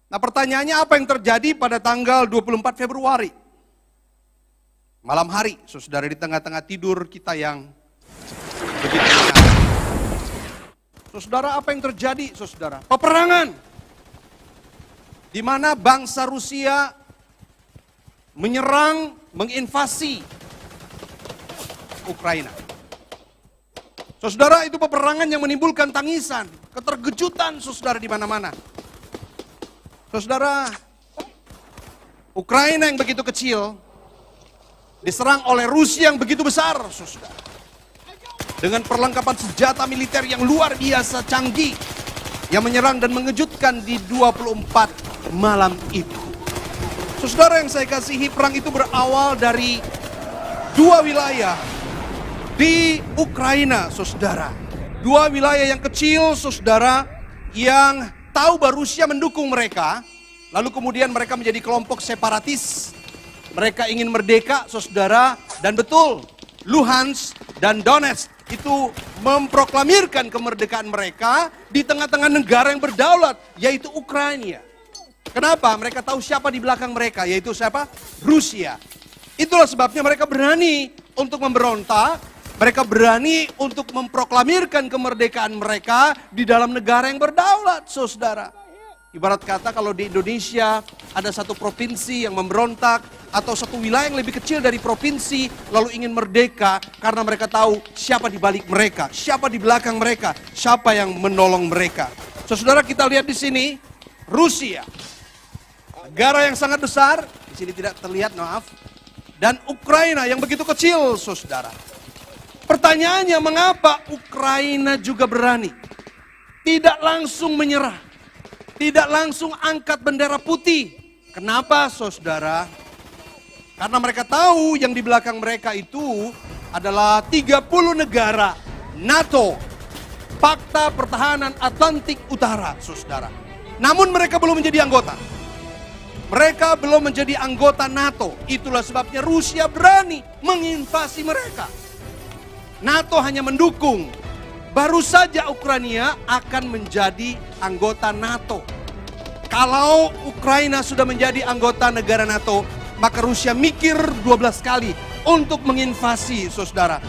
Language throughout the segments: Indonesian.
Nah, pertanyaannya apa yang terjadi pada tanggal 24 Februari? Malam hari, saudara, di tengah-tengah tidur kita yang begitu menyenangkan. Saudara, apa yang terjadi, saudara? Peperangan. Di mana bangsa Rusia menyerang, menginvasi Ukraina. Saudara, itu peperangan yang menimbulkan tangisan, keterkejutan, saudara, di mana-mana. Saudara, Ukraina yang begitu kecil diserang oleh Rusia yang begitu besar, saudara. Dengan perlengkapan senjata militer yang luar biasa canggih, yang menyerang dan mengejutkan di 24 malam itu. Saudara yang saya kasihi, perang itu berawal dari dua wilayah di Ukraina, saudara. Dua wilayah yang kecil, saudara, yang tahu bahwa Rusia mendukung mereka, lalu kemudian mereka menjadi kelompok separatis. Mereka ingin merdeka, saudara, dan betul, Luhansk dan Donetsk itu memproklamirkan kemerdekaan mereka di tengah-tengah negara yang berdaulat, yaitu Ukraina. Kenapa? Mereka tahu siapa di belakang mereka, yaitu siapa? Rusia. Itulah sebabnya mereka berani untuk memberontak, mereka berani untuk memproklamirkan kemerdekaan mereka di dalam negara yang berdaulat, saudara. Ibarat kata kalau di Indonesia ada satu provinsi yang memberontak atau satu wilayah yang lebih kecil dari provinsi lalu ingin merdeka karena mereka tahu siapa di balik mereka, siapa di belakang mereka, siapa yang menolong mereka. Saudara, kita lihat di sini Rusia, negara yang sangat besar, di sini tidak terlihat, maaf, dan Ukraina yang begitu kecil, saudara. Pertanyaannya, mengapa Ukraina juga berani? Tidak langsung menyerah, tidak langsung angkat bendera putih. Kenapa, saudara? Karena mereka tahu yang di belakang mereka itu adalah 30 negara NATO, Pakta Pertahanan Atlantik Utara, saudara. Namun mereka belum menjadi anggota. Mereka belum menjadi anggota NATO. Itulah sebabnya Rusia berani menginvasi mereka. NATO hanya mendukung. Baru saja Ukraina akan menjadi anggota NATO. Kalau Ukraina sudah menjadi anggota negara NATO, maka Rusia mikir 12 kali untuk menginvasi, saudara.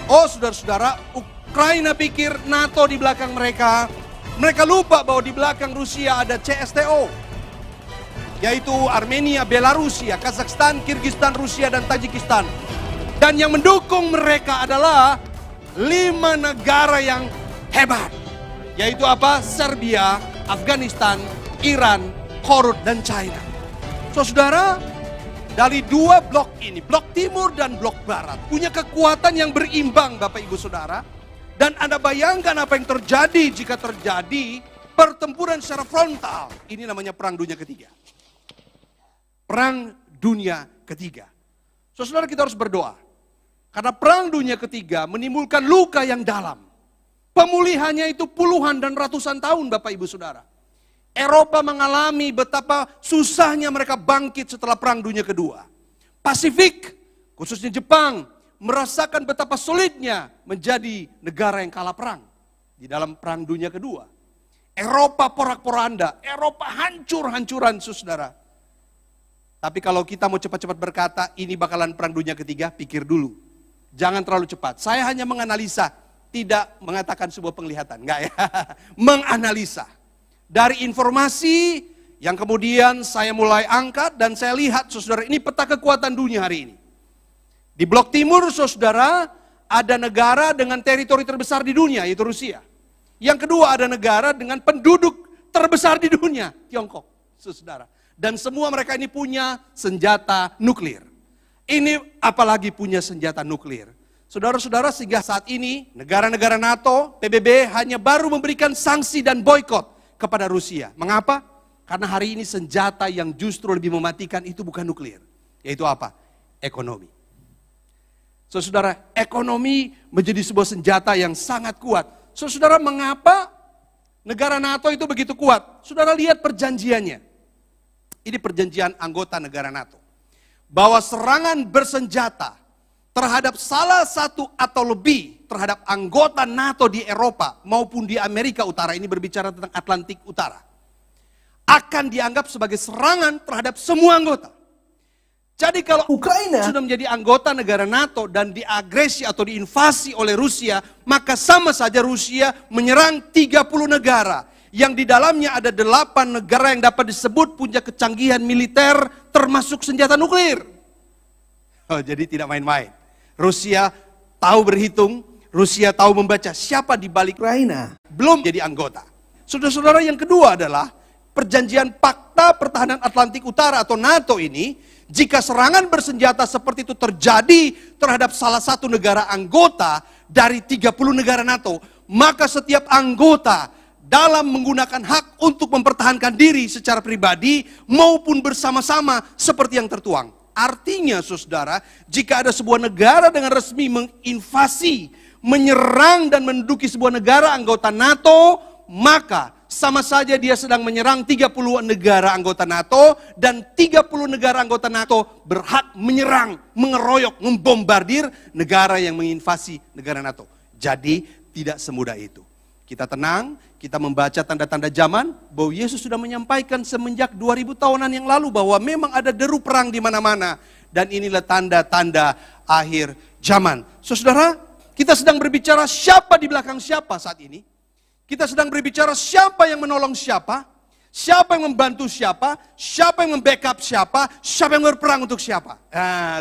Oh, saudara-saudara, Ukraina pikir NATO di belakang mereka. Mereka lupa bahwa di belakang Rusia ada CSTO, yaitu Armenia, Belarusia, Kazakhstan, Kyrgyzstan, Rusia, dan Tajikistan. Dan yang mendukung mereka adalah 5 negara yang hebat, yaitu apa? Serbia, Afghanistan, Iran, Korut, dan China. Saudara, dari dua blok ini, blok timur dan blok barat, punya kekuatan yang berimbang, Bapak Ibu Saudara. Dan Anda bayangkan apa yang terjadi jika terjadi pertempuran secara frontal. Ini namanya Perang Dunia Ketiga. Perang Dunia Ketiga. Saudara, kita harus berdoa. Karena Perang Dunia Ketiga menimbulkan luka yang dalam. Pemulihannya itu puluhan dan ratusan tahun, Bapak Ibu Saudara. Eropa mengalami betapa susahnya mereka bangkit setelah Perang Dunia Kedua. Pasifik, khususnya Jepang, merasakan betapa sulitnya menjadi negara yang kalah perang di dalam Perang Dunia Kedua. Eropa porak-poranda, Eropa hancur-hancuran, saudara. Tapi kalau kita mau cepat-cepat berkata, ini bakalan Perang Dunia Ketiga, pikir dulu. Jangan terlalu cepat. Saya hanya menganalisa, tidak mengatakan sebuah penglihatan. Enggak ya, menganalisa. Dari informasi yang kemudian saya mulai angkat dan saya lihat, saudara, ini peta kekuatan dunia hari ini. Di blok timur, saudara, ada negara dengan teritori terbesar di dunia, yaitu Rusia. Yang kedua, ada negara dengan penduduk terbesar di dunia, Tiongkok, saudara. Dan semua mereka ini punya senjata nuklir. Ini apalagi punya senjata nuklir. Saudara-saudara, sehingga saat ini negara-negara NATO, PBB hanya baru memberikan sanksi dan boikot kepada Rusia. Mengapa? Karena hari ini senjata yang justru lebih mematikan itu bukan nuklir. Yaitu apa? Ekonomi. Saudara, ekonomi menjadi sebuah senjata yang sangat kuat. Saudara, mengapa negara NATO itu begitu kuat? Saudara, lihat perjanjiannya. Ini perjanjian anggota negara NATO. Bahwa serangan bersenjata terhadap salah satu atau lebih terhadap anggota NATO di Eropa maupun di Amerika Utara, ini berbicara tentang Atlantik Utara, akan dianggap sebagai serangan terhadap semua anggota. Jadi kalau Ukraina sudah menjadi anggota negara NATO dan diagresi atau diinvasi oleh Rusia, maka sama saja Rusia menyerang 30 negara. Yang di dalamnya ada 8 negara yang dapat disebut punya kecanggihan militer termasuk senjata nuklir. Oh, jadi tidak main-main. Rusia tahu berhitung, Rusia tahu membaca siapa di balik Ukraina belum jadi anggota. Saudara-saudara, yang kedua adalah perjanjian Pakta Pertahanan Atlantik Utara atau NATO ini, jika serangan bersenjata seperti itu terjadi terhadap salah satu negara anggota dari 30 negara NATO, maka setiap anggota dalam menggunakan hak untuk mempertahankan diri secara pribadi maupun bersama-sama seperti yang tertuang. Artinya saudara, jika ada sebuah negara dengan resmi menginvasi, menyerang dan menduduki sebuah negara anggota NATO, maka sama saja dia sedang menyerang 30 negara anggota NATO, dan 30 negara anggota NATO berhak menyerang, mengeroyok, membombardir negara yang menginvasi negara NATO. Jadi tidak semudah itu. Kita tenang, kita membaca tanda-tanda zaman bahwa Yesus sudah menyampaikan semenjak 2000 tahunan yang lalu bahwa memang ada deru perang di mana-mana, dan inilah tanda-tanda akhir zaman. Saudara, kita sedang berbicara siapa di belakang siapa saat ini. Kita sedang berbicara siapa yang menolong siapa, siapa yang membantu siapa, siapa yang membackup siapa, siapa yang berperang untuk siapa.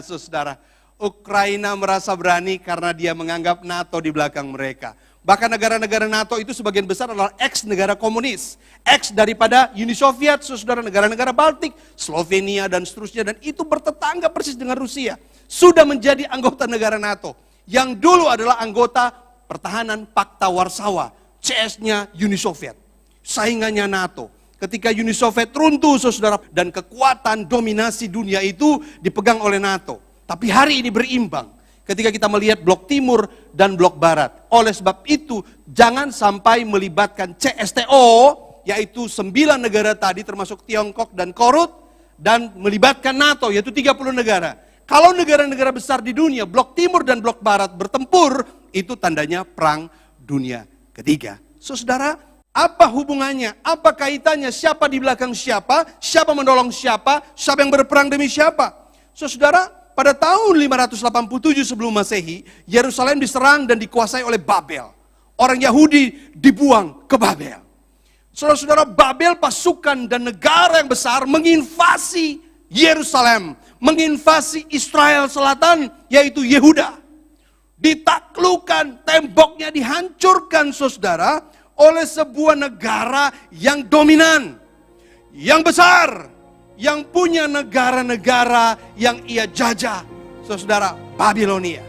Saudara, Ukraina merasa berani karena dia menganggap NATO di belakang mereka. Bahkan negara-negara NATO itu sebagian besar adalah ex-negara komunis, ex daripada Uni Soviet, saudara, negara-negara Baltik, Slovenia dan seterusnya, dan itu bertetangga persis dengan Rusia. Sudah menjadi anggota negara NATO, yang dulu adalah anggota pertahanan Pakta Warsawa, CS-nya Uni Soviet, saingannya NATO. Ketika Uni Soviet runtuh, saudara, dan kekuatan dominasi dunia itu dipegang oleh NATO. Tapi hari ini berimbang ketika kita melihat blok timur dan blok barat. Oleh sebab itu, jangan sampai melibatkan CSTO, yaitu 9 negara tadi termasuk Tiongkok dan Korut, dan melibatkan NATO, yaitu 30 negara. Kalau negara-negara besar di dunia, blok timur dan blok barat bertempur, itu tandanya perang dunia ketiga. Saudara, apa hubungannya? Apa kaitannya? Siapa di belakang siapa? Siapa menolong siapa? Siapa yang berperang demi siapa? Saudara, pada tahun 587 sebelum Masehi, Yerusalem diserang dan dikuasai oleh Babel. Orang Yahudi dibuang ke Babel. Saudara-saudara, Babel pasukan dan negara yang besar menginvasi Yerusalem, menginvasi Israel Selatan, yaitu Yehuda. Ditaklukkan, temboknya dihancurkan, saudara, oleh sebuah negara yang dominan, yang besar, yang punya negara-negara yang ia jajah, saudara, Babilonia.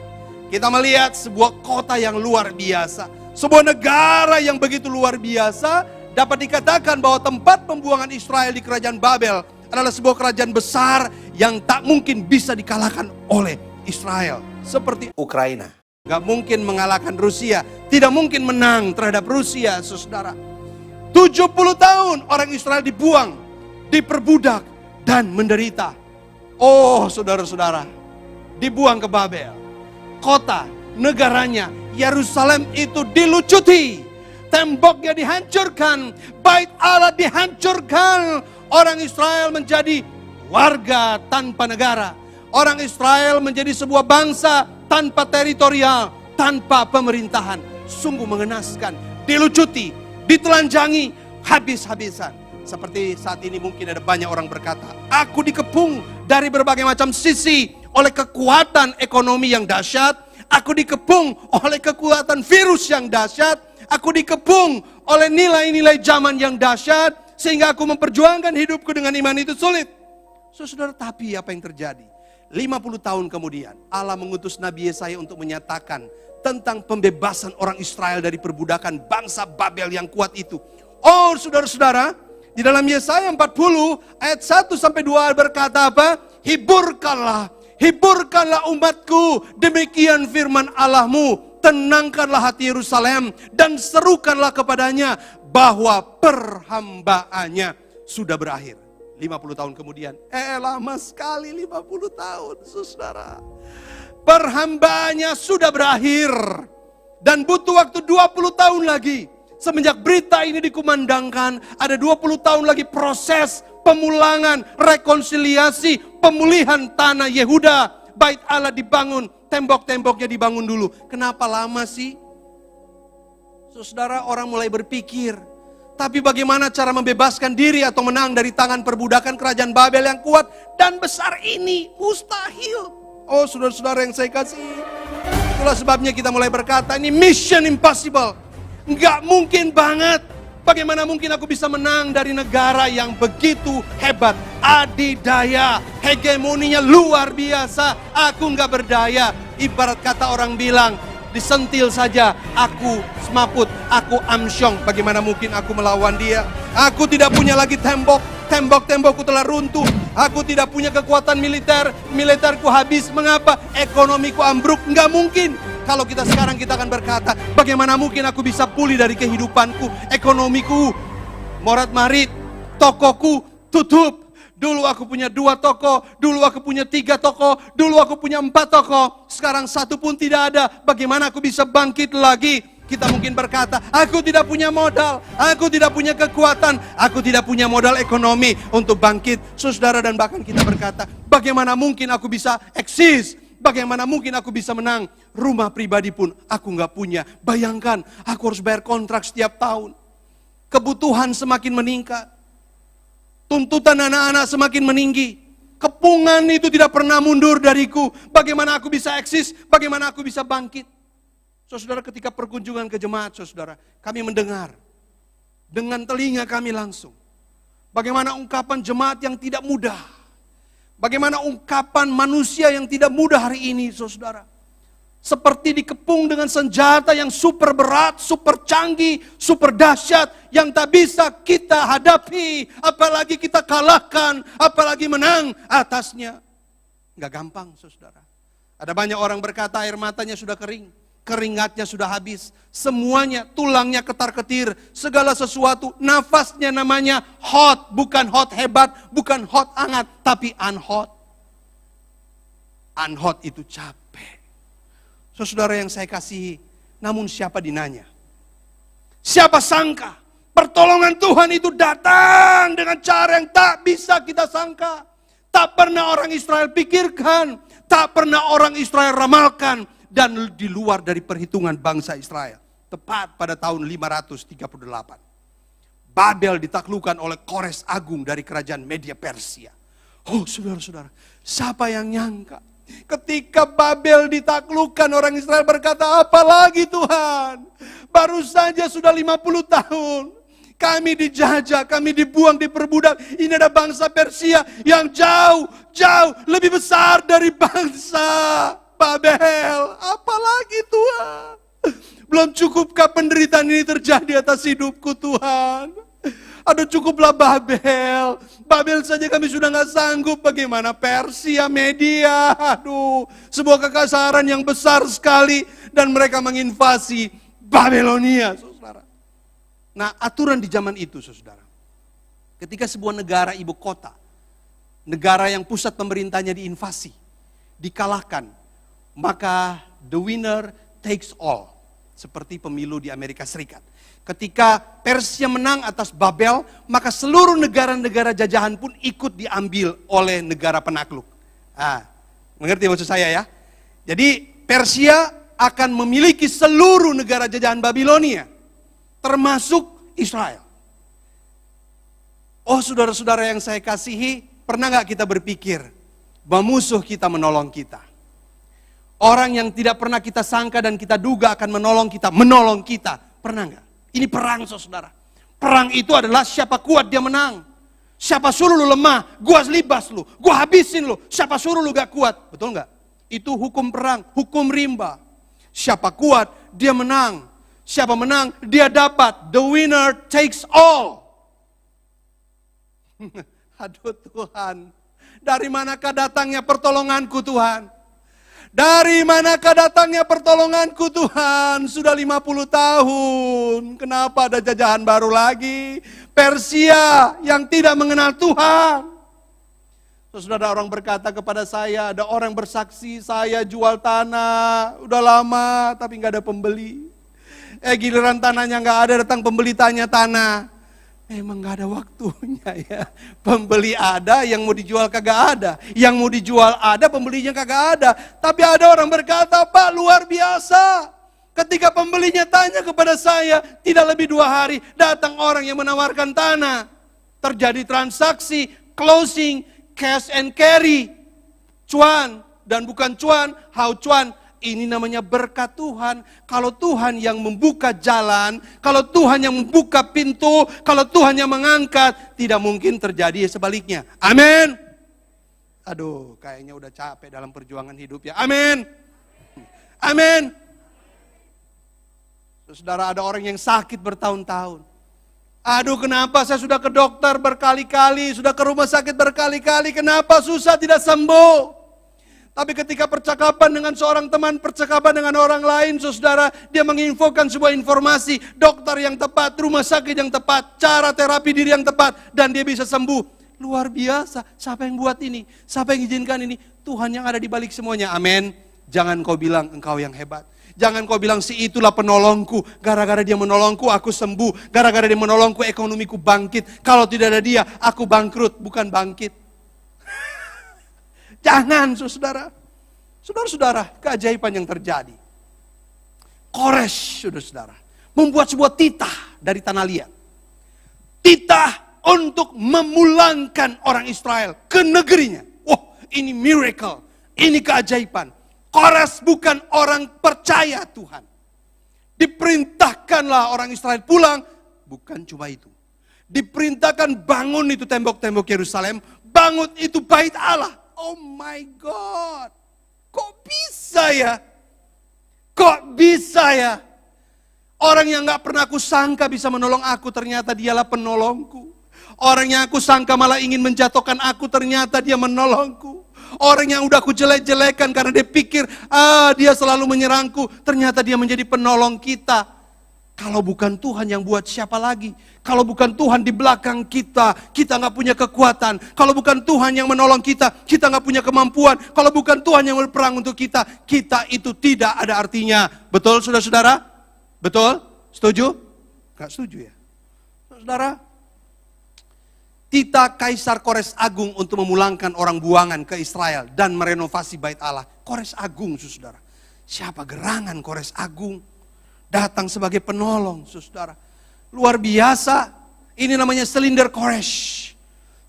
Kita melihat sebuah kota yang luar biasa, sebuah negara yang begitu luar biasa. Dapat dikatakan bahwa tempat pembuangan Israel di kerajaan Babel adalah sebuah kerajaan besar yang tak mungkin bisa dikalahkan oleh Israel. Seperti Ukraina, gak mungkin mengalahkan Rusia, tidak mungkin menang terhadap Rusia, saudara. 70 tahun orang Israel dibuang, diperbudak, dan menderita. Oh, saudara-saudara, dibuang ke Babel. Kota, negaranya, Yerusalem itu dilucuti. Temboknya dihancurkan, bait Allah dihancurkan. Orang Israel menjadi warga tanpa negara. Orang Israel menjadi sebuah bangsa tanpa teritorial, tanpa pemerintahan. Sungguh mengenaskan, dilucuti, ditelanjangi, habis-habisan. Seperti saat ini mungkin ada banyak orang berkata, aku dikepung dari berbagai macam sisi oleh kekuatan ekonomi yang dahsyat. Aku dikepung oleh kekuatan virus yang dahsyat. Aku dikepung oleh nilai-nilai zaman yang dahsyat. Sehingga aku memperjuangkan hidupku dengan iman itu sulit. Saudara, tapi apa yang terjadi? 50 tahun kemudian Allah mengutus Nabi Yesaya untuk menyatakan tentang pembebasan orang Israel dari perbudakan bangsa Babel yang kuat itu. Oh, saudara-saudara, di dalam Yesaya 40 ayat 1 sampai 2 berkata apa? Hiburkanlah, hiburkanlah umatku, demikian firman Allahmu. Tenangkanlah hati Yerusalem dan serukanlah kepadanya bahwa perhambaannya sudah berakhir. 50 tahun kemudian, lama sekali 50 tahun, saudara. Perhambaannya sudah berakhir dan butuh waktu 20 tahun lagi Semenjak berita ini dikumandangkan, ada 20 tahun lagi proses pemulangan, rekonsiliasi, pemulihan tanah Yehuda. Bait Allah dibangun, tembok-temboknya dibangun dulu. Kenapa lama sih? Saudara, orang mulai berpikir, tapi bagaimana cara membebaskan diri atau menang dari tangan perbudakan kerajaan Babel yang kuat dan besar ini? Mustahil. Oh saudara-saudara yang saya kasih, itulah sebabnya kita mulai berkata, ini mission impossible. Nggak mungkin banget. Bagaimana mungkin aku bisa menang dari negara yang begitu hebat, adidaya, hegemoninya luar biasa. Aku nggak berdaya. Ibarat kata orang bilang, disentil saja, aku semaput, aku amsyong. Bagaimana mungkin aku melawan dia? Aku tidak punya lagi tembok, tembok-tembokku telah runtuh. Aku tidak punya kekuatan militer, militerku habis. Mengapa? Ekonomiku ambruk. Nggak mungkin. Kalau kita sekarang kita akan berkata, bagaimana mungkin aku bisa pulih dari kehidupanku, ekonomiku, morat-marit, tokoku tutup. Dulu aku punya 2 toko, dulu aku punya 3 toko, dulu aku punya 4 toko. Sekarang 1 pun tidak ada. Bagaimana aku bisa bangkit lagi? Kita mungkin berkata, aku tidak punya modal, aku tidak punya kekuatan, aku tidak punya modal ekonomi untuk bangkit. Saudara, dan bahkan kita berkata, bagaimana mungkin aku bisa eksis? Bagaimana mungkin aku bisa menang? Rumah pribadi pun aku nggak punya. Bayangkan, aku harus bayar kontrak setiap tahun. Kebutuhan semakin meningkat. Tuntutan anak-anak semakin meninggi. Kepungan itu tidak pernah mundur dariku. Bagaimana aku bisa eksis? Bagaimana aku bisa bangkit? Saudara, ketika perkunjungan ke jemaat, saudara, kami mendengar dengan telinga kami langsung. Bagaimana ungkapan jemaat yang tidak mudah. Bagaimana ungkapan manusia yang tidak mudah hari ini, saudara. Seperti dikepung dengan senjata yang super berat, super canggih, super dahsyat, yang tak bisa kita hadapi, apalagi kita kalahkan, apalagi menang atasnya. Nggak gampang, saudara. Ada banyak orang berkata air matanya sudah kering, keringatnya sudah habis, semuanya, tulangnya ketar-ketir, segala sesuatu, nafasnya namanya hot, bukan hot hebat, bukan hot hangat, tapi unhot. Unhot itu capek. Saudara yang saya kasihi, namun siapa dinanya? Siapa sangka pertolongan Tuhan itu datang dengan cara yang tak bisa kita sangka. Tak pernah orang Israel pikirkan, tak pernah orang Israel ramalkan, dan di luar dari perhitungan bangsa Israel. Tepat pada tahun 538. Babel ditaklukkan oleh Kores Agung dari kerajaan Media Persia. Oh saudara-saudara, siapa yang nyangka? Ketika Babel ditaklukkan, orang Israel berkata, apalagi Tuhan? Baru saja sudah 50 tahun. Kami dijajah, kami dibuang, diperbudak. Ini ada bangsa Persia yang jauh lebih besar dari bangsa Babel. Apalagi Tuhan? Belum cukupkah penderitaan ini terjadi atas hidupku Tuhan? Aduh, cukuplah Babel. Babel saja kami sudah gak sanggup. Bagaimana Persia, Media? Aduh, sebuah kekasaran yang besar sekali. Dan mereka menginvasi Babelonia, saudara. Nah, aturan di zaman itu, saudara. Ketika sebuah negara ibu kota, negara yang pusat pemerintahnya diinvasi, dikalahkan, maka the winner takes all. Seperti pemilu di Amerika Serikat. Ketika Persia menang atas Babel, maka seluruh negara-negara jajahan pun ikut diambil oleh negara penakluk. Mengerti maksud saya ya? Jadi Persia akan memiliki seluruh negara jajahan Babilonia, termasuk Israel. Oh saudara-saudara yang saya kasihi, pernah gak kita berpikir bahwa musuh kita menolong kita? Orang yang tidak pernah kita sangka dan kita duga akan menolong kita, pernah gak? Ini perang saudara. Perang itu adalah siapa kuat dia menang. Siapa suruh lu lemah, gua libas lu, gua habisin lu. Siapa suruh lu gak kuat, betul gak? Itu hukum perang, hukum rimba. Siapa kuat dia menang. Siapa menang dia dapat. The winner takes all. Aduh Tuhan, dari manakah datangnya pertolonganku Tuhan? Dari manakah datangnya pertolonganku Tuhan? Sudah 50 tahun. Kenapa ada jajahan baru lagi? Persia yang tidak mengenal Tuhan. Saudara, orang berkata kepada saya, ada orang bersaksi, saya jual tanah, udah lama tapi nggak ada pembeli. Giliran tanahnya nggak ada, datang pembeli tanya tanah. Memang nggak ada waktunya ya. Pembeli ada, yang mau dijual kagak ada. Yang mau dijual ada, pembelinya kagak ada. Tapi ada orang berkata, Pak, luar biasa. Ketika pembelinya tanya kepada saya, tidak lebih 2 hari, datang orang yang menawarkan tanah. Terjadi transaksi, closing, cash and carry. Cuan, dan bukan cuan, how cuan. Ini namanya berkat Tuhan. Kalau Tuhan yang membuka jalan, kalau Tuhan yang membuka pintu, kalau Tuhan yang mengangkat, tidak mungkin terjadi sebaliknya. Amin. Aduh, kayaknya udah capek dalam perjuangan hidup ya. Amin. Amin. Saudara, ada orang yang sakit bertahun-tahun. Aduh, kenapa saya sudah ke dokter berkali-kali, sudah ke rumah sakit berkali-kali, kenapa susah tidak sembuh? Tapi ketika percakapan dengan seorang teman, percakapan dengan orang lain, saudara, dia menginfokan sebuah informasi, dokter yang tepat, rumah sakit yang tepat, cara terapi diri yang tepat, dan dia bisa sembuh. Luar biasa, siapa yang buat ini? Siapa yang izinkan ini? Tuhan yang ada di balik semuanya, amin. Jangan kau bilang engkau yang hebat. Jangan kau bilang si itulah penolongku, gara-gara dia menolongku aku sembuh, gara-gara dia menolongku ekonomiku bangkit. Kalau tidak ada dia, aku bangkrut, bukan bangkit. Jangan, saudara. Saudara-saudara, keajaiban yang terjadi. Koresh, saudara-saudara, membuat sebuah titah dari tanah liat. Titah untuk memulangkan orang Israel ke negerinya. Wah, ini miracle, ini keajaiban. Koresh bukan orang percaya Tuhan. Diperintahkanlah orang Israel pulang, bukan cuma itu. Diperintahkan bangun itu tembok-tembok Yerusalem, bangun itu bait Allah. Oh my God, kok bisa ya? Kok bisa ya? Orang yang gak pernah aku sangka bisa menolong aku, ternyata dialah penolongku. Orang yang aku sangka malah ingin menjatuhkan aku, ternyata dia menolongku. Orang yang udah aku jelek-jelekan karena dia pikir, dia selalu menyerangku, ternyata dia menjadi penolong kita. Kalau bukan Tuhan yang buat, siapa lagi? Kalau bukan Tuhan di belakang kita, kita gak punya kekuatan. Kalau bukan Tuhan yang menolong kita, kita gak punya kemampuan. Kalau bukan Tuhan yang berperang untuk kita, kita itu tidak ada artinya. Betul, saudara-saudara? Betul? Setuju? Gak setuju ya? Saudara, titah Kaisar Kores Agung untuk memulangkan orang buangan ke Israel dan merenovasi bait Allah. Kores Agung, saudara. Siapa gerangan Kores Agung? Datang sebagai penolong, saudara. Luar biasa. Ini namanya silinder Koresh.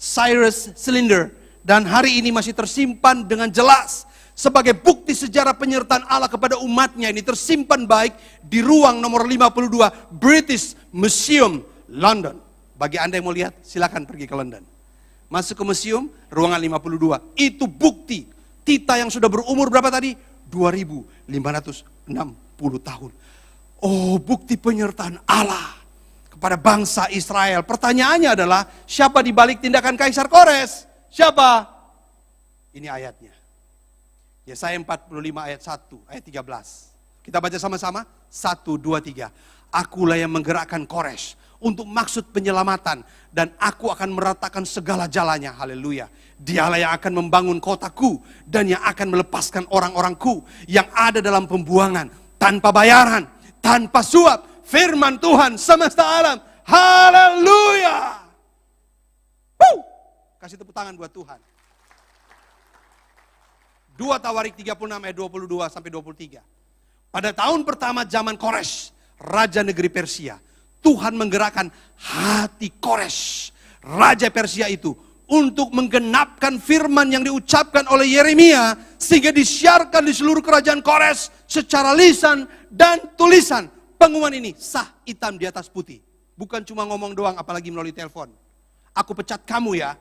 Cyrus Cylinder. Dan hari ini masih tersimpan dengan jelas. Sebagai bukti sejarah penyertaan Allah kepada umatnya. Ini tersimpan baik di ruang nomor 52 British Museum, London. Bagi Anda yang mau lihat, silakan pergi ke London. Masuk ke museum, ruangan 52. Itu bukti. Titah yang sudah berumur berapa tadi? 2560 tahun. Oh, bukti penyertaan Allah kepada bangsa Israel. Pertanyaannya adalah, siapa di balik tindakan Kaisar Kores? Siapa? Ini ayatnya. Yesaya 45 ayat 1, ayat 13. Kita baca sama-sama. 1, 2, 3. Akulah yang menggerakkan Kores untuk maksud penyelamatan. Dan aku akan meratakan segala jalannya. Haleluya. Dialah yang akan membangun kotaku. Dan yang akan melepaskan orang-orangku yang ada dalam pembuangan. Tanpa bayaran. Tanpa suap, firman Tuhan semesta alam. Haleluya. Kasih tepuk tangan buat Tuhan. 2 Tawarik 36 ayat 22 sampai 23. Pada tahun pertama zaman Kores, raja negeri Persia, Tuhan menggerakkan hati Kores, raja Persia itu, untuk menggenapkan firman yang diucapkan oleh Yeremia, sehingga disiarkan di seluruh kerajaan Kores secara lisan dan tulisan. Pengumuman ini sah, hitam di atas putih. Bukan cuma ngomong doang, apalagi melalui telepon. Aku pecat kamu ya.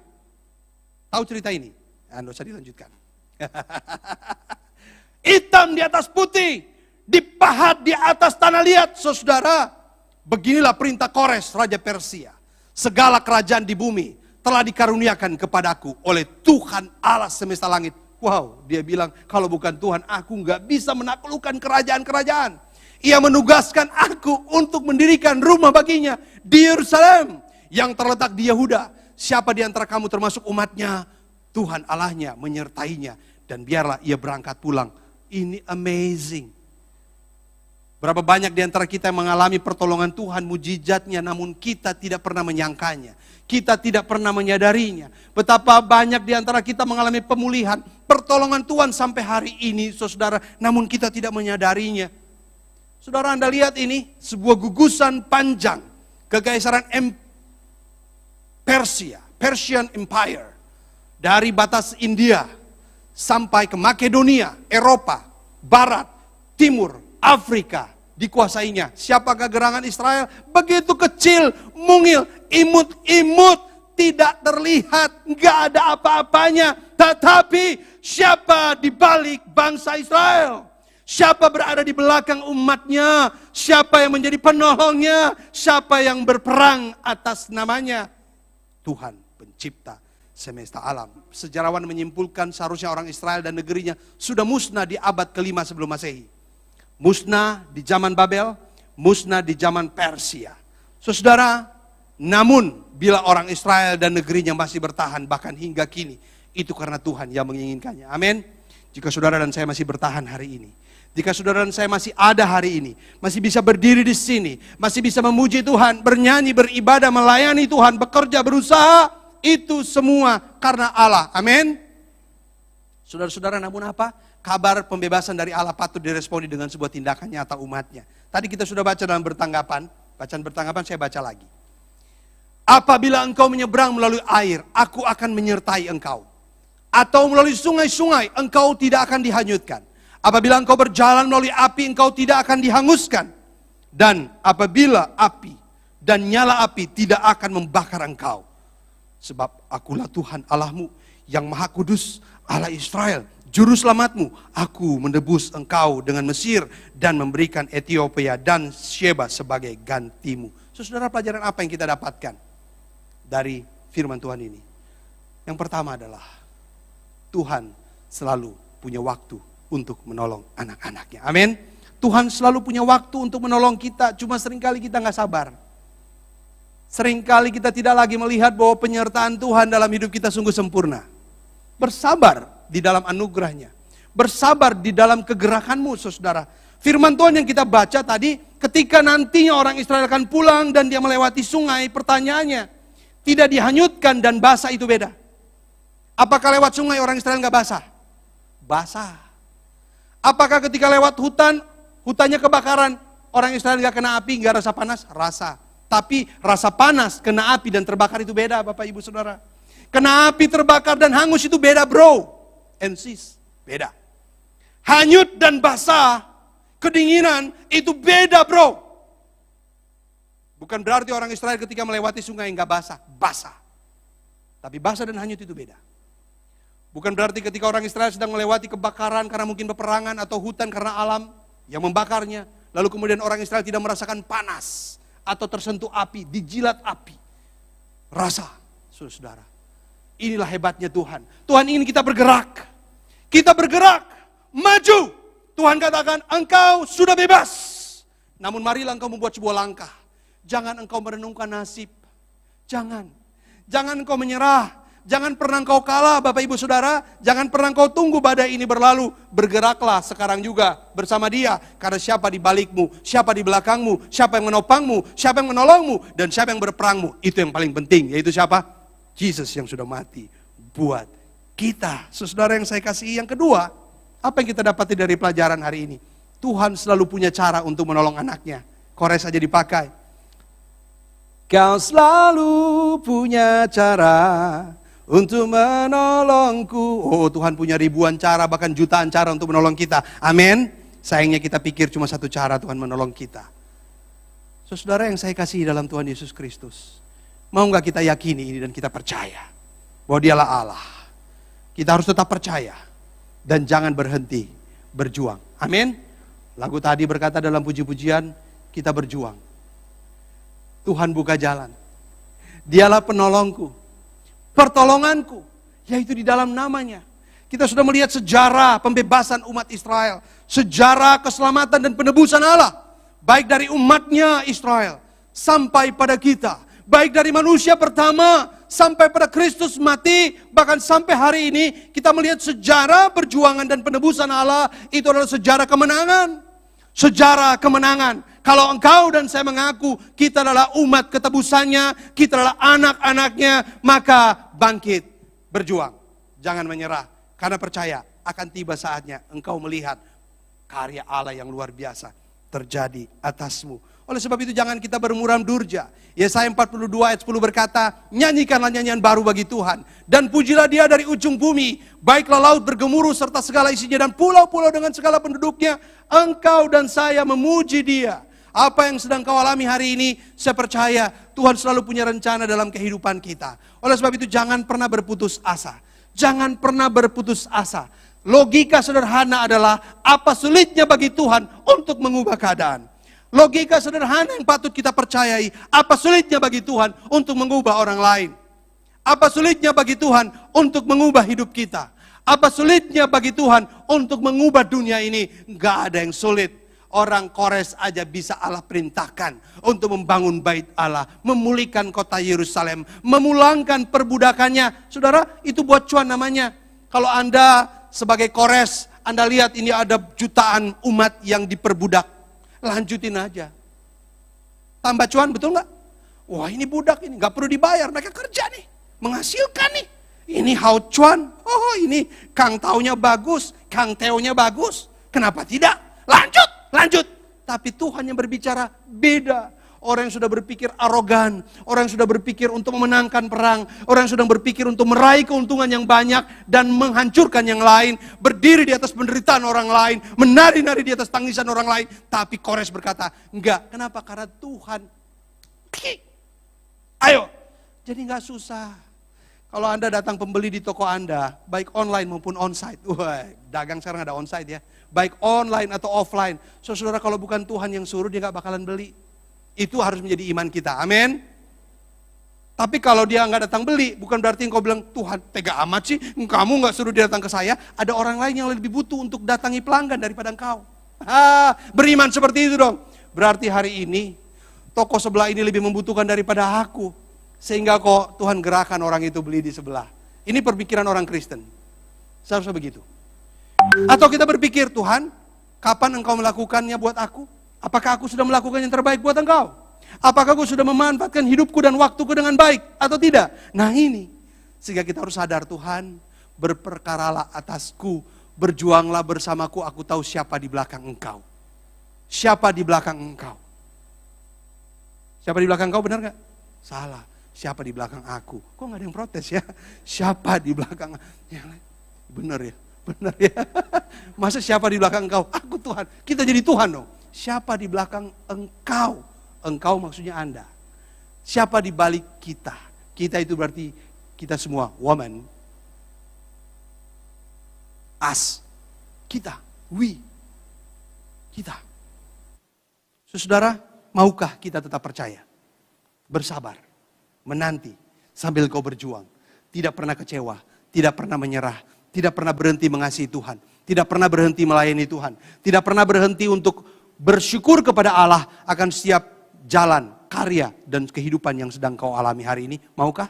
Tahu cerita ini? Nggak usah dilanjutkan. Hitam di atas putih, dipahat di atas tanah liat. Saudara, beginilah perintah Kores, raja Persia. Segala kerajaan di bumi telah dikaruniakan kepadaku oleh Tuhan Allah semesta langit. Wow, dia bilang, kalau bukan Tuhan, aku nggak bisa menaklukkan kerajaan-kerajaan. Ia menugaskan aku untuk mendirikan rumah baginya di Yerusalem yang terletak di Yehuda. Siapa di antara kamu termasuk umatnya? Tuhan Allahnya menyertainya dan biarlah ia berangkat pulang. Ini amazing. Berapa banyak di antara kita yang mengalami pertolongan Tuhan, mujizatnya, namun kita tidak pernah menyangkanya. Kita tidak pernah menyadarinya. Betapa banyak di antara kita mengalami pemulihan, pertolongan Tuhan sampai hari ini, saudara, namun kita tidak menyadarinya. Saudara, Anda lihat ini, sebuah gugusan panjang, kekaisaran Persia, Persian Empire. Dari batas India, sampai ke Makedonia, Eropa, Barat, Timur, Afrika, dikuasainya. Siapakah gerangan Israel? Begitu kecil, mungil, imut-imut, tidak terlihat, nggak ada apa-apanya. Tetapi siapa di balik bangsa Israel? Siapa berada di belakang umatnya? Siapa yang menjadi penolongnya? Siapa yang berperang atas namanya? Tuhan pencipta semesta alam. Sejarawan menyimpulkan seharusnya orang Israel dan negerinya sudah musnah di abad ke-5 sebelum Masehi. Musnah di zaman Babel, musnah di zaman Persia. Saudara, namun bila orang Israel dan negerinya masih bertahan bahkan hingga kini, itu karena Tuhan yang menginginkannya. Amin. Jika saudara dan saya masih bertahan hari ini, jika saudara dan saya masih ada hari ini, masih bisa berdiri di sini, masih bisa memuji Tuhan, bernyanyi, beribadah, melayani Tuhan, bekerja, berusaha, itu semua karena Allah. Amin. Saudara-saudara, namun apa? Kabar pembebasan dari Allah patut diresponi dengan sebuah tindakan nyata umatnya. Tadi kita sudah baca dalam bertanggapan. Bacaan bertanggapan saya baca lagi. Apabila engkau menyeberang melalui air, aku akan menyertai engkau. Atau melalui sungai-sungai, engkau tidak akan dihanyutkan. Apabila engkau berjalan melalui api, engkau tidak akan dihanguskan. Dan apabila api dan nyala api tidak akan membakar engkau. Sebab akulah Tuhan Allahmu yang Maha Kudus, Allah Israel, Juru Selamatmu. Aku menebus engkau dengan Mesir dan memberikan Ethiopia dan Sheba sebagai gantimu. Saudara, pelajaran apa yang kita dapatkan dari firman Tuhan ini? Yang pertama adalah Tuhan selalu punya waktu untuk menolong anak-anaknya. Amin. Tuhan selalu punya waktu untuk menolong kita, cuma seringkali kita nggak sabar. Seringkali kita tidak lagi melihat bahwa penyertaan Tuhan dalam hidup kita sungguh sempurna. Bersabar di dalam anugerahnya. Bersabar di dalam kegerakanmu, saudara. Firman Tuhan yang kita baca tadi, ketika nantinya orang Israel akan pulang dan dia melewati sungai, pertanyaannya, tidak dihanyutkan dan basah itu beda. Apakah lewat sungai orang Israel nggak basah? Basah. Apakah ketika lewat hutan, hutannya kebakaran, orang Israel nggak kena api, nggak rasa panas? Rasa. Tapi rasa panas, kena api dan terbakar itu beda, Bapak Ibu Saudara. Kena api, terbakar dan hangus itu beda, bro and sis, beda. Hanyut dan basah, kedinginan itu beda, bro. Bukan berarti orang Israel ketika melewati sungai nggak basah, basah. Tapi basah dan hanyut itu beda. Bukan berarti ketika orang Israel sedang melewati kebakaran karena mungkin peperangan atau hutan karena alam yang membakarnya, lalu kemudian orang Israel tidak merasakan panas atau tersentuh api, dijilat api. Rasa, saudara. Inilah hebatnya Tuhan. Tuhan ingin kita bergerak. Kita bergerak, maju. Tuhan katakan, engkau sudah bebas. Namun marilah engkau membuat sebuah langkah. Jangan engkau merenungkan nasib. Jangan. Jangan engkau menyerah. Jangan pernah engkau kalah, Bapak Ibu Saudara. Jangan pernah engkau tunggu badai ini berlalu. Bergeraklah sekarang juga bersama Dia. Karena siapa di balikmu, siapa di belakangmu, siapa yang menopangmu, siapa yang menolongmu, dan siapa yang berperangmu. Itu yang paling penting, yaitu siapa? Yesus yang sudah mati buat kita. Saudara yang saya kasihi, yang kedua, apa yang kita dapati dari pelajaran hari ini? Tuhan selalu punya cara untuk menolong anaknya. Kores aja dipakai. Kau selalu punya cara untuk menolongku. Oh, Tuhan punya ribuan cara, bahkan jutaan cara untuk menolong kita. Amin. Sayangnya kita pikir cuma satu cara Tuhan menolong kita. Saudara yang saya kasihi dalam Tuhan Yesus Kristus, mau gak kita yakini ini dan kita percaya bahwa Dialah Allah. Kita harus tetap percaya dan jangan berhenti berjuang. Amin. Lagu tadi berkata dalam puji-pujian, kita berjuang. Tuhan buka jalan. Dialah penolongku, pertolonganku, yaitu di dalam namanya. Kita sudah melihat sejarah pembebasan umat Israel, sejarah keselamatan dan penebusan Allah, baik dari umatnya Israel sampai pada kita, baik dari manusia pertama sampai pada Kristus mati, bahkan sampai hari ini kita melihat sejarah perjuangan dan penebusan Allah itu adalah sejarah kemenangan. sejarah kemenangan. Kalau engkau dan saya mengaku kita adalah umat ketebusannya, kita adalah anak-anaknya, maka bangkit, berjuang. Jangan menyerah, karena percaya akan tiba saatnya engkau melihat karya Allah yang luar biasa terjadi atasmu. Oleh sebab itu jangan kita bermuram durja. Yesaya 42 ayat 10 berkata, nyanyikanlah nyanyian baru bagi Tuhan, dan pujilah Dia dari ujung bumi. Baiklah laut bergemuruh serta segala isinya, dan pulau-pulau dengan segala penduduknya. Engkau dan saya memuji Dia. Apa yang sedang kau alami hari ini, saya percaya Tuhan selalu punya rencana dalam kehidupan kita. Oleh sebab itu jangan pernah berputus asa. Jangan pernah berputus asa. Logika sederhana adalah, apa sulitnya bagi Tuhan untuk mengubah keadaan. Logika sederhana yang patut kita percayai, apa sulitnya bagi Tuhan untuk mengubah orang lain. Apa sulitnya bagi Tuhan untuk mengubah hidup kita. Apa sulitnya bagi Tuhan untuk mengubah dunia ini. Gak ada yang sulit. Orang Kores aja bisa Allah perintahkan untuk membangun bait Allah, memulihkan kota Yerusalem, memulangkan perbudakannya. Saudara, itu buat cuan namanya. Kalau Anda sebagai Kores, Anda lihat ini ada jutaan umat yang diperbudak. Lanjutin aja. Tambah cuan, betul nggak? Wah, ini budak ini, nggak perlu dibayar, mereka kerja nih, menghasilkan nih. Ini how cuan. Oh, ini Kang Taunya bagus, Kang Teonya bagus. Kenapa tidak? Lanjut. Tapi Tuhan yang berbicara beda. Orang yang sudah berpikir arogan, orang yang sudah berpikir untuk memenangkan perang, orang yang sudah berpikir untuk meraih keuntungan yang banyak dan menghancurkan yang lain, berdiri di atas penderitaan orang lain, menari-nari di atas tangisan orang lain. Tapi Kores berkata, enggak. Kenapa? Karena Tuhan. Ayo. Jadi enggak susah. Kalau Anda datang pembeli di toko Anda, baik online maupun onsite. Wah, dagang sekarang ada onsite ya. Baik online atau offline. Saudara, kalau bukan Tuhan yang suruh, dia gak bakalan beli. Itu harus menjadi iman kita, amin. Tapi kalau dia gak datang beli, bukan berarti engkau bilang, Tuhan tega amat sih, kamu gak suruh dia datang ke saya. Ada orang lain yang lebih butuh untuk datangi pelanggan daripada engkau. Beriman seperti itu dong. Berarti hari ini, toko sebelah ini lebih membutuhkan daripada aku. Sehingga kok Tuhan gerakan orang itu beli di sebelah. Ini perpikiran orang Kristen. Seharusnya begitu. Atau kita berpikir, Tuhan, kapan engkau melakukannya buat aku? Apakah aku sudah melakukan yang terbaik buat engkau? Apakah aku sudah memanfaatkan hidupku dan waktuku dengan baik atau tidak? Nah ini, sehingga kita harus sadar, Tuhan, berperkaralah atasku, berjuanglah bersamaku, aku tahu siapa di belakang engkau. Siapa di belakang engkau? Siapa di belakang engkau, benar gak? Salah. Siapa di belakang aku? Kok gak ada yang protes ya? Siapa di belakang? Benar ya? Benar ya? Masa siapa di belakang engkau? Aku Tuhan. Kita jadi Tuhan dong. Siapa di belakang engkau? Engkau maksudnya Anda. Siapa di balik kita? Kita itu berarti kita semua. Woman. Us. Kita. We. Kita. Saudara, maukah kita tetap percaya? Bersabar. Menanti. Sambil kau berjuang. Tidak pernah kecewa. Tidak pernah menyerah. Tidak pernah berhenti mengasihi Tuhan. Tidak pernah berhenti melayani Tuhan. Tidak pernah berhenti untuk bersyukur kepada Allah akan setiap jalan, karya, dan kehidupan yang sedang kau alami hari ini. Maukah?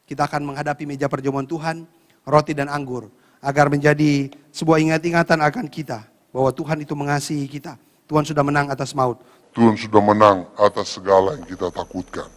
Kita akan menghadapi meja perjamuan Tuhan, roti dan anggur. Agar menjadi sebuah ingat-ingatan akan kita. Bahwa Tuhan itu mengasihi kita. Tuhan sudah menang atas maut. Tuhan sudah menang atas segala yang kita takutkan.